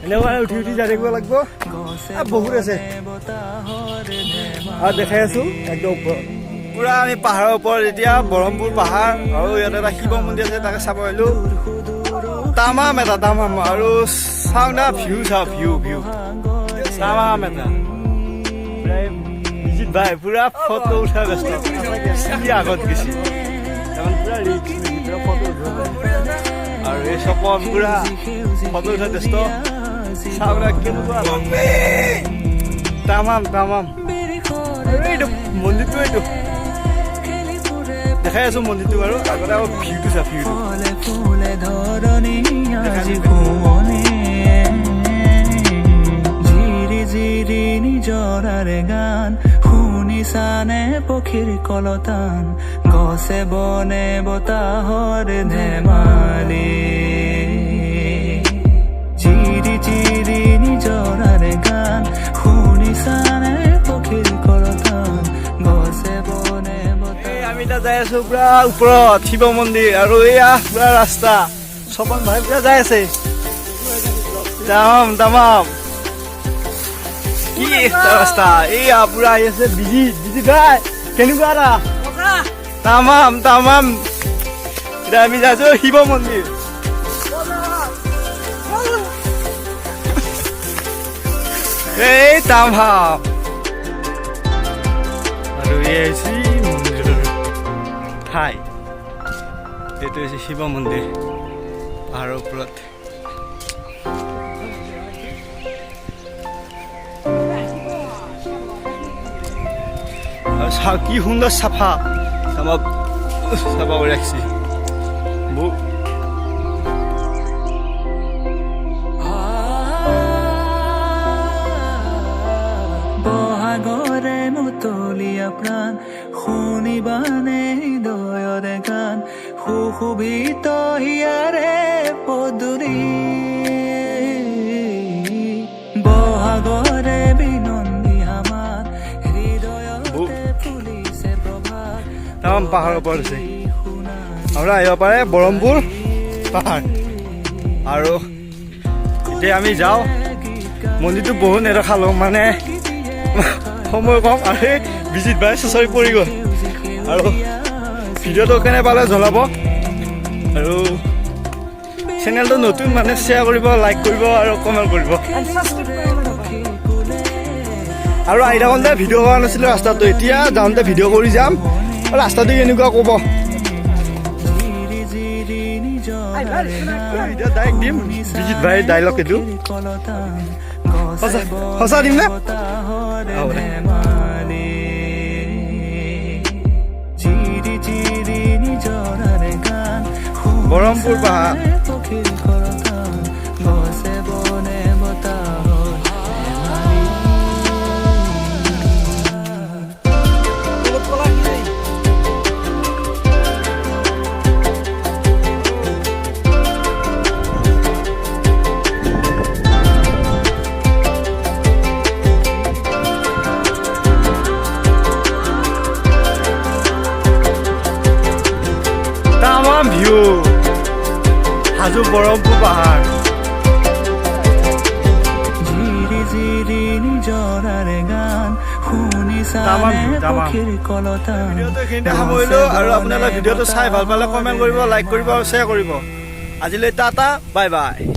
এনেকুৱা উঠি উঠি যাই থাকিব লাগিব বহুত আছে আৰু দেখাই আছো একদম ওপৰত পুৰা আমি পাহাৰৰ ওপৰত এতিয়া ব্ৰহ্মপুৰ পাহাৰ আৰু ইয়াত এটা শিৱ মন্দিৰ আছে তাকে চাব আহিলো তামাম এটা তামাম আৰু চাওঁ না ভিউ চাওঁ ভিউ ভিউ তামাম এটা বিজিত ভাই পুৰা ফটো উঠা ব্যস্ত আগত গেছি পুৰা ফটো আৰু এই চপন পুৰা ফটো উঠা ব্যস্ত চাওঁ না কেনেকুৱা তামাম তামাম এইটো মন্দিৰটো এইটো দেখাই আছো মন্দিৰটো বাৰু আগতে আকৌ ভিউটো চা ভিউটো নিজৰাৰে গান শুনিছানে পক্ষীৰ কলতান গছে বনে বতাহৰ ধেমালি চিৰি চিৰি নিজৰাৰে গান শুনিছানে পক্ষীৰ কলতান গছে বনে বতাহ আমি এতিয়া যাই আছো পুৰা ওপৰত শিৱ মন্দিৰ আৰু এয়া পুৰা ৰাস্তা চপন ভাই পুৰা যাই আছে তামাম তামাম কি ৰাস্তা এয়া পুৰা আহি আছে বিজি ভাই কেনেকুৱা এটা তামাম তামাম এতিয়া আমি যাইছো শিৱ মন্দিৰ এই তামাম আৰু এই হৈছে মন্দিৰৰ ঠাই এইটো হৈছে শিৱ মন্দিৰ পাহাৰৰ ওপৰত কি সুন্দৰ চাফা আমাক চাফা কৰি ৰাখিছে বহাগৰে মুতলীয়া প্ৰাণ শুনিবানে হৃদয়ৰে গান সুশোভিত হিয়াৰে পদূলি বহাগৰে বিনন্দী আমাৰ তাম পাহাৰৰ ওপৰত আছে আমৰা আহিব পাৰে ব্ৰহ্মপুৰ পাহাৰ আৰু এতিয়া আমি যাওঁ মন্দিৰটো বহুত নেদেখালো মানে সময় কম আৰু বিজিত ভাই চুচৰি পৰি গ'ল আৰু ভিডিঅ'টো কেনে পালে জনাব আৰু চেনেলটো নতুন মানে শ্বেয়াৰ কৰিব লাইক কৰিব আৰু কমেণ্ট কৰিব আৰু আহি থাকোঁতে ভিডিঅ' কৰা নাছিলোঁ ৰাস্তাটো এতিয়া যাওঁতে ভিডিঅ' কৰি যাম ৰাস্তাটো কেনেকুৱা ক'ব ডাইৰেক্ট দিম বিজিত ভাই ডাইলগ এইটো সঁচা দিম নে ব্ৰহ্মপুৰ পাহাৰ ভিউ হাজো ব্ৰহ্মপুৰ পাহাৰ জিৰি জিৰি নিজৰাৰে গান শুনিছানে পক্ষীৰ কলতান ভিডিঅ'টো সামৰিলো আৰু আপোনালোকে ভিডিঅ'টো চাই ভাল পালে কমেণ্ট কৰিব লাইক কৰিব আৰু শ্বেয়াৰ কৰিব আজিলৈ টাটা বাই বাই